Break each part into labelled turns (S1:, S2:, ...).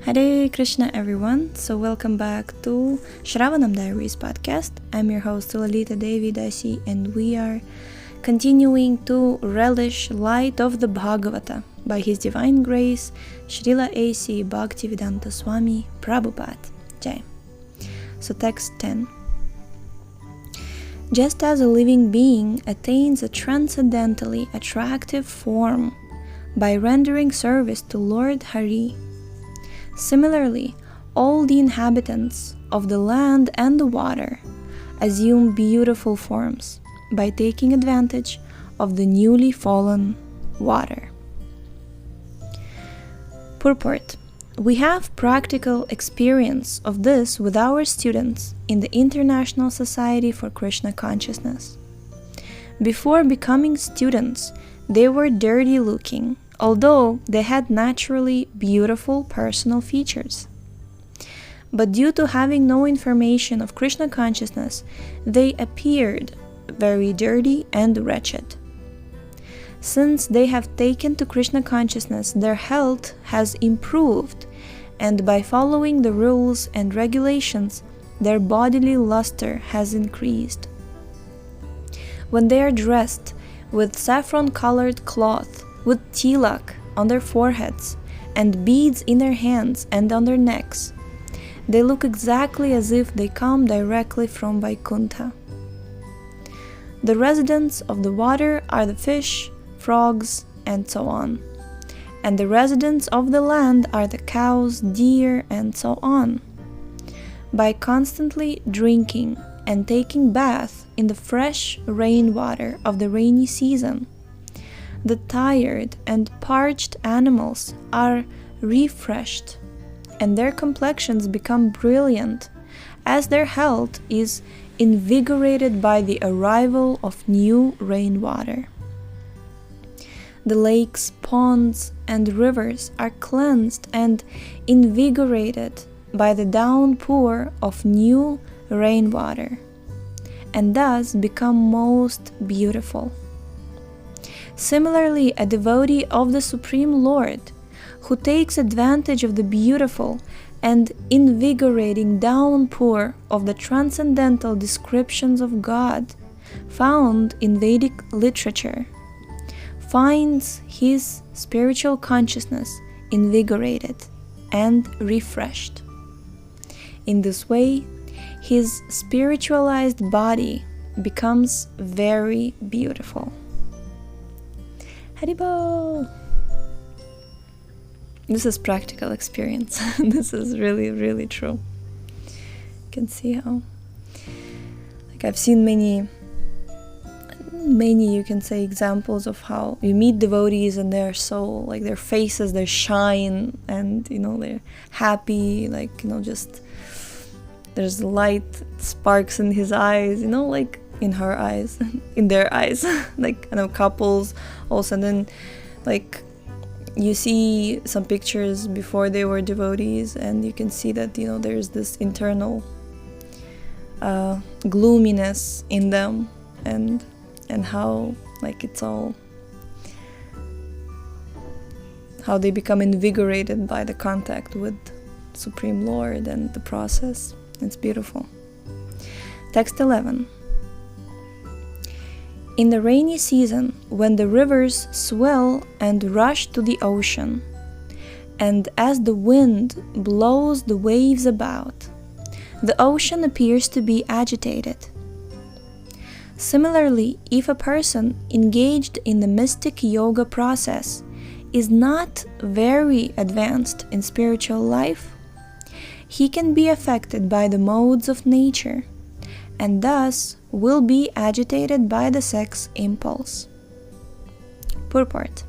S1: Hare Krishna, everyone. So welcome back to Shravanam Diaries podcast. I'm your host Lalita Devi Dasi, and we are continuing to relish light of the Bhagavata by His Divine Grace Srila A.C. Bhaktivedanta Swami Prabhupada. Jai. So text 10. Just as a living being attains a transcendently attractive form by rendering service to Lord Hari, similarly, all the inhabitants of the land and the water assume beautiful forms by taking advantage of the newly fallen water. Purport. We have practical experience of this with our students in the International Society for Krishna Consciousness. Before becoming students, they were dirty looking, although they had naturally beautiful personal features. But due to having no information of Krishna consciousness, they appeared very dirty and wretched. Since they have taken to Krishna consciousness, their health has improved, and by following the rules and regulations, their bodily luster has increased. When they are dressed with saffron-colored cloth, with tilak on their foreheads, and beads in their hands and on their necks, they look exactly as if they come directly from Vaikuntha. The residents of the water are the fish, frogs, and so on. And the residents of the land are the cows, deer, and so on. By constantly drinking and taking bath in the fresh rainwater of the rainy season, the tired and parched animals are refreshed, and their complexions become brilliant, as their health is invigorated by the arrival of new rainwater. The lakes, ponds, and rivers are cleansed and invigorated by the downpour of new rainwater, and thus become most beautiful. Similarly, a devotee of the Supreme Lord, who takes advantage of the beautiful and invigorating downpour of the transcendental descriptions of God found in Vedic literature, finds his spiritual consciousness invigorated and refreshed. In this way, his spiritualized body becomes very beautiful. Haribol! This is practical experience. This is really, really true. You can see how, I've seen many, you can say, examples of how you meet devotees and they're so, their faces, they shine, and, they're happy, just, there's light, sparks in his eyes, in her eyes, in their eyes, couples also. And then, you see some pictures before they were devotees, and you can see that, there's this internal gloominess in them, and how, it's all, how they become invigorated by the contact with Supreme Lord and the process. It's beautiful. Text 11. In the rainy season, when the rivers swell and rush to the ocean, and as the wind blows the waves about, the ocean appears to be agitated. Similarly, if a person engaged in the mystic yoga process is not very advanced in spiritual life, he can be affected by the modes of nature, and thus will be agitated by the sex impulse. Purport.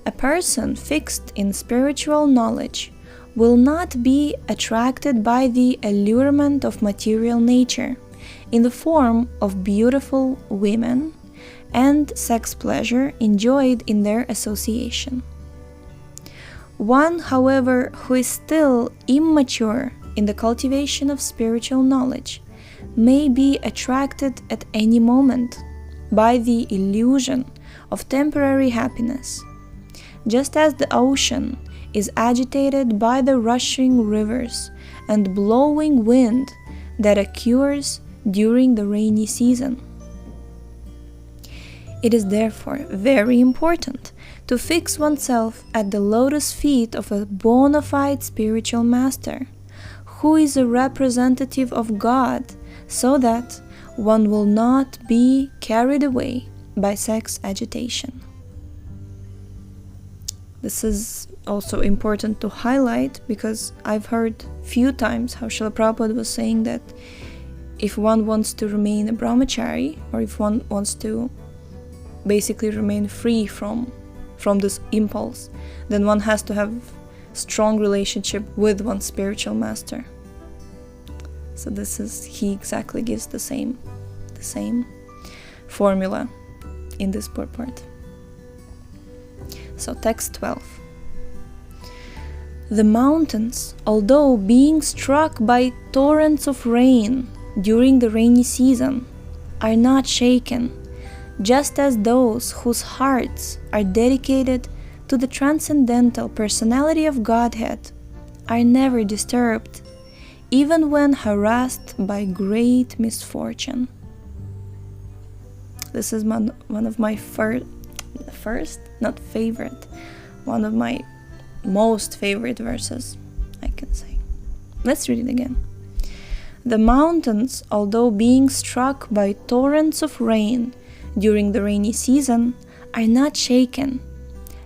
S1: A person fixed in spiritual knowledge will not be attracted by the allurement of material nature in the form of beautiful women and sex pleasure enjoyed in their association. One, however, who is still immature in the cultivation of spiritual knowledge may be attracted at any moment by the illusion of temporary happiness, just as the ocean is agitated by the rushing rivers and blowing wind that occurs during the rainy season. It is therefore very important to fix oneself at the lotus feet of a bona fide spiritual master, who is a representative of God, so that one will not be carried away by sex agitation. This is also important to highlight, because I've heard few times how Srila Prabhupada was saying that if one wants to remain a brahmachari, or if one wants to basically remain free from this impulse, then one has to have strong relationship with one's spiritual master. So he exactly gives the same formula in this purport. So text 12. The mountains, although being struck by torrents of rain during the rainy season, are not shaken, just as those whose hearts are dedicated to the transcendental personality of Godhead are never disturbed, even when harassed by great misfortune. This is one of my one of my most favorite verses, I can say. Let's read it again. The mountains, although being struck by torrents of rain during the rainy season, are not shaken,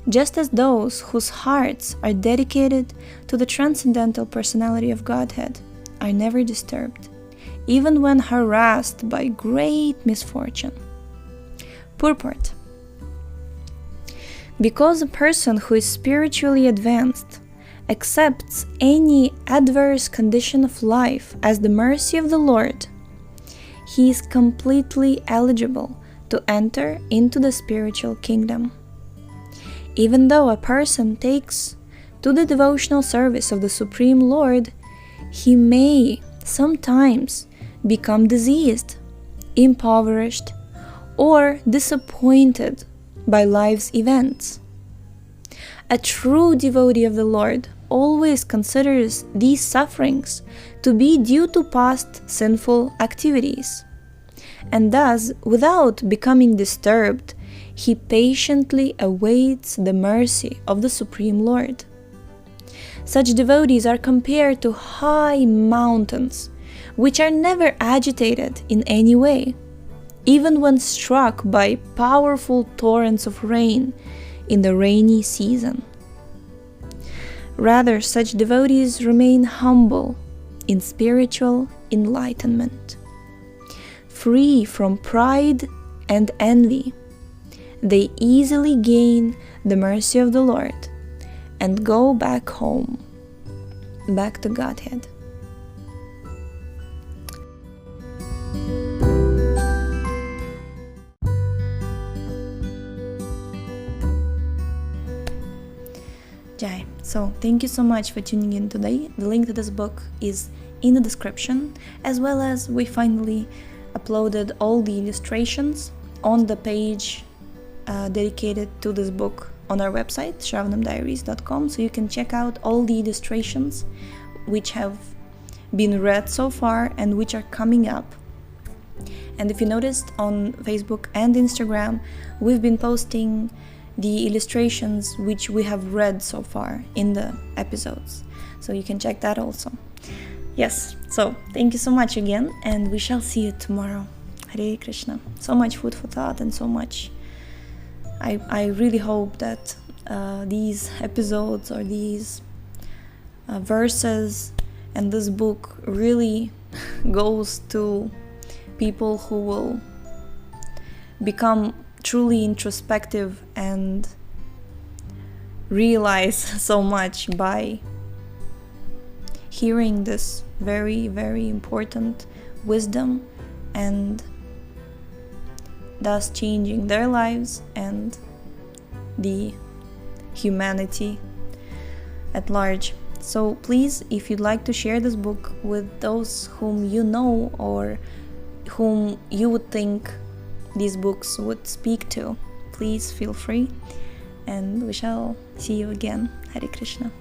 S1: just as those whose hearts are dedicated to the transcendental personality of Godhead are never disturbed, even when harassed by great misfortune. Purport. Because a person who is spiritually advanced accepts any adverse condition of life as the mercy of the Lord, he is completely eligible to enter into the spiritual kingdom. Even though a person takes to the devotional service of the Supreme Lord, he may sometimes become diseased, impoverished, or disappointed by life's events. A true devotee of the Lord always considers these sufferings to be due to past sinful activities, and thus, without becoming disturbed, he patiently awaits the mercy of the Supreme Lord. Such devotees are compared to high mountains, which are never agitated in any way, even when struck by powerful torrents of rain in the rainy season. Rather, such devotees remain humble in spiritual enlightenment. Free from pride and envy, they easily gain the mercy of the Lord and go back home, back to Godhead. Jai. So thank you so much for tuning in today. The link to this book is in the description, as well as we finally uploaded all the illustrations on the page dedicated to this book on our website, shravanamdiaries.com, so you can check out all the illustrations which have been read so far and which are coming up. And if you noticed, on Facebook and Instagram, we've been posting the illustrations which we have read so far in the episodes, so you can check that also. Yes, so thank you so much again, and we shall see you tomorrow. Hare Krishna. So much food for thought, and so much. I really hope that these episodes or these verses and this book really goes to people who will become truly introspective and realize so much by hearing this very, very important wisdom, and thus changing their lives and the humanity at large. So please, if you'd like to share this book with those whom you know or whom you would think these books would speak to, please feel free, and we shall see you again. Hare Krishna.